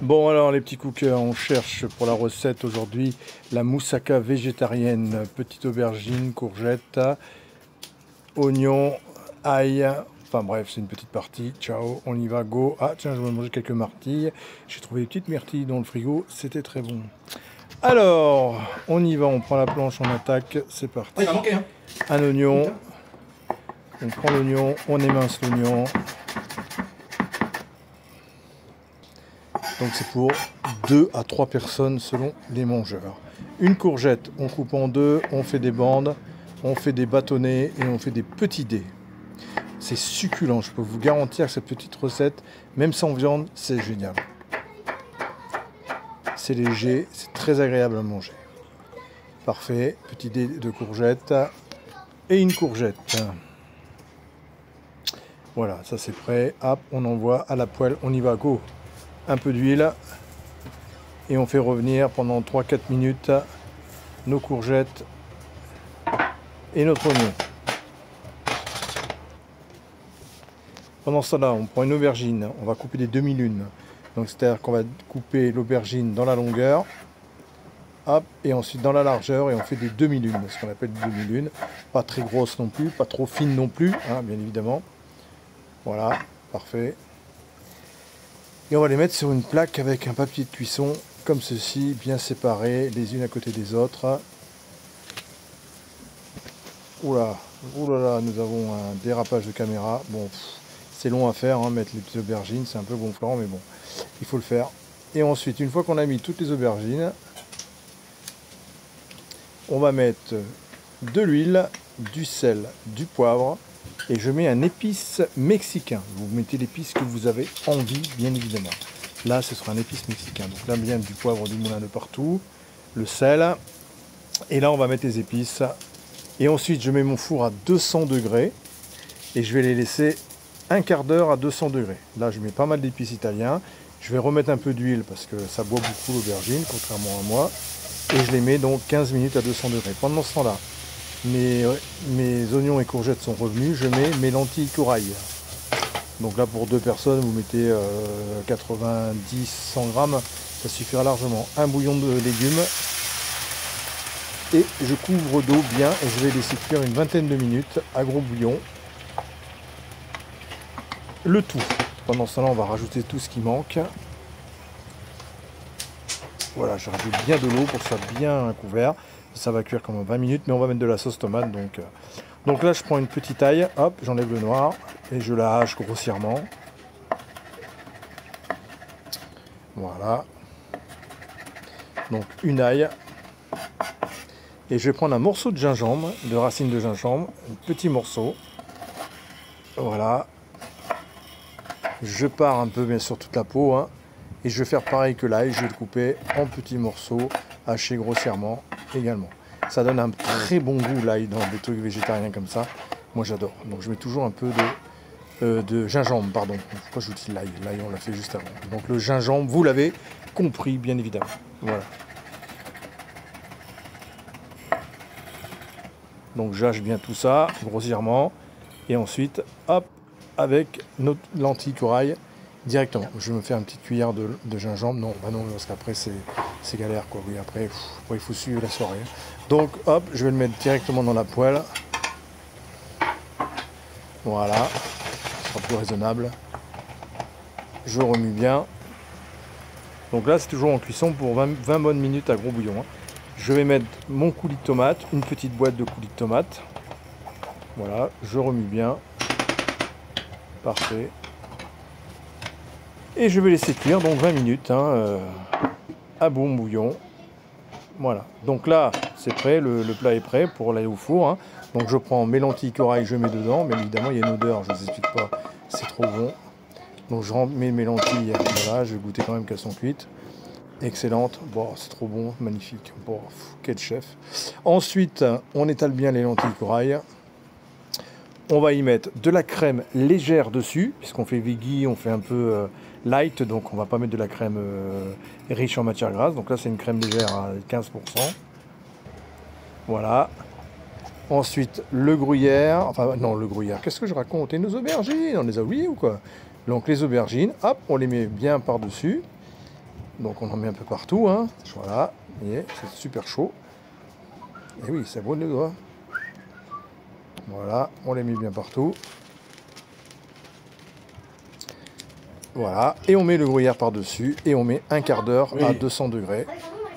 Bon alors les petits cookers, on cherche pour la recette aujourd'hui la moussaka végétarienne, petite aubergine, courgette, oignon, ail, enfin bref c'est une petite partie, ciao, on y va, go. Ah tiens je vais manger quelques myrtilles, j'ai trouvé des petites myrtilles dans le frigo, c'était très bon. Alors, on y va, on prend la planche, on attaque, c'est parti. Oh, il va manquer, hein. Un oignon, on prend l'oignon, on émince l'oignon. Donc c'est pour 2 à 3 personnes selon les mangeurs. Une courgette, on coupe en deux, on fait des bandes, on fait des bâtonnets et on fait des petits dés. C'est succulent, je peux vous garantir que cette petite recette, même sans viande, c'est génial. C'est léger, c'est très agréable à manger. Parfait, petit dé de courgette et une courgette. Voilà, ça c'est prêt. Hop, on envoie à la poêle, on y va, go. Un peu d'huile et on fait revenir pendant 3-4 minutes nos courgettes et notre oignon. Pendant ce temps-là, on prend une aubergine, on va couper des demi-lunes. Donc c'est-à-dire qu'on va couper l'aubergine dans la longueur, hop, et ensuite dans la largeur, et on fait des demi-lunes, ce qu'on appelle des demi-lunes. Pas très grosses non plus, pas trop fines non plus, hein, bien évidemment. Voilà, parfait. Et on va les mettre sur une plaque avec un papier de cuisson, comme ceci, bien séparés, les unes à côté des autres. Oula, oulala, nous avons un dérapage de caméra. Bon, c'est long à faire, hein, mettre les petites aubergines, c'est un peu gonflant, mais bon, il faut le faire. Et ensuite, une fois qu'on a mis toutes les aubergines, on va mettre de l'huile, du sel, du poivre, et je mets un épice mexicain. Vous mettez l'épice que vous avez envie, bien évidemment. Là, ce sera un épice mexicain. Donc là, bien du poivre du moulin de partout, le sel, et là, on va mettre les épices. Et ensuite, je mets mon four à 200 degrés, et je vais les laisser un quart d'heure à 200 degrés. Là, je mets pas mal d'épices italiens. Je vais remettre un peu d'huile parce que ça boit beaucoup l'aubergine, contrairement à moi. Et je les mets donc 15 minutes à 200 degrés. Pendant ce temps-là, mes oignons et courgettes sont revenus, je mets mes lentilles corail. Donc là pour 2 personnes vous mettez 90-100 grammes, ça suffira largement. Un bouillon de légumes et je couvre d'eau bien et je vais laisser cuire une vingtaine de minutes à gros bouillon. Le tout. Pendant ce temps-là on va rajouter tout ce qui manque. Voilà, je rajoute bien de l'eau pour que ça soit bien couvert. Ça va cuire comme 20 minutes, mais on va mettre de la sauce tomate. Donc là, je prends une petite aille, hop, j'enlève le noir et je la hache grossièrement. Voilà. Donc une aille. Et je vais prendre un morceau de gingembre, de racine de gingembre, un petit morceau. Voilà. Je pars un peu, bien sûr, toute la peau, hein. Et je vais faire pareil que l'ail, je vais le couper en petits morceaux, hachés grossièrement également. Ça donne un très bon goût l'ail dans des trucs végétariens comme ça. Moi j'adore. Donc je mets toujours un peu de gingembre, pardon. Pourquoi je dis l'ail? L'ail on l'a fait juste avant. Donc le gingembre, vous l'avez compris bien évidemment. Voilà. Donc j'hache bien tout ça grossièrement. Et ensuite, hop, avec notre lentille corail. Directement, je me fais une petite cuillère de gingembre. Non, bah non, parce qu'après c'est galère quoi. Oui, après il faut suivre la soirée. Donc hop, je vais le mettre directement dans la poêle. Voilà, ce sera plus raisonnable. Je remue bien. Donc là, c'est toujours en cuisson pour 20 bonnes minutes à gros bouillon. Hein. Je vais mettre mon coulis de tomate, une petite boîte de coulis de tomate. Voilà, je remue bien. Parfait. Et je vais laisser cuire donc 20 minutes hein, à bon bouillon. Voilà. Donc là, c'est prêt, le plat est prêt pour aller au four. Hein. Donc je prends mes lentilles corail, je mets dedans. Mais évidemment, il y a une odeur, je ne vous explique pas, c'est trop bon. Donc je mets mes lentilles, voilà, je vais goûter quand même qu'elles sont cuites. Excellente. Bon, c'est trop bon, magnifique. Bon, quel chef. Ensuite, on étale bien les lentilles corail. On va y mettre de la crème légère dessus, puisqu'on fait veggie, on fait un peu light, donc on va pas mettre de la crème riche en matière grasse. Donc là, c'est une crème légère à 15%. Voilà. Ensuite, le gruyère. Enfin, non, le gruyère. Qu'est-ce que je raconte? Et nos aubergines, on les a oubliées ou quoi? Donc les aubergines, hop, on les met bien par-dessus. Donc on en met un peu partout, hein. Voilà, vous voyez, c'est super chaud. Et oui, ça brûle les doigts. Voilà, on les met bien partout. Voilà, et on met le gruyère par-dessus, et on met un quart d'heure à 200 degrés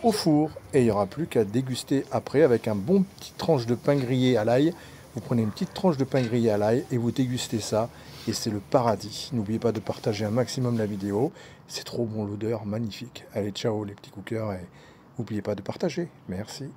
au four. Et il n'y aura plus qu'à déguster après avec un bon petit tranche de pain grillé à l'ail. Vous prenez une petite tranche de pain grillé à l'ail et vous dégustez ça. Et c'est le paradis. N'oubliez pas de partager un maximum la vidéo. C'est trop bon, l'odeur magnifique. Allez, ciao les petits cookers et n'oubliez pas de partager. Merci.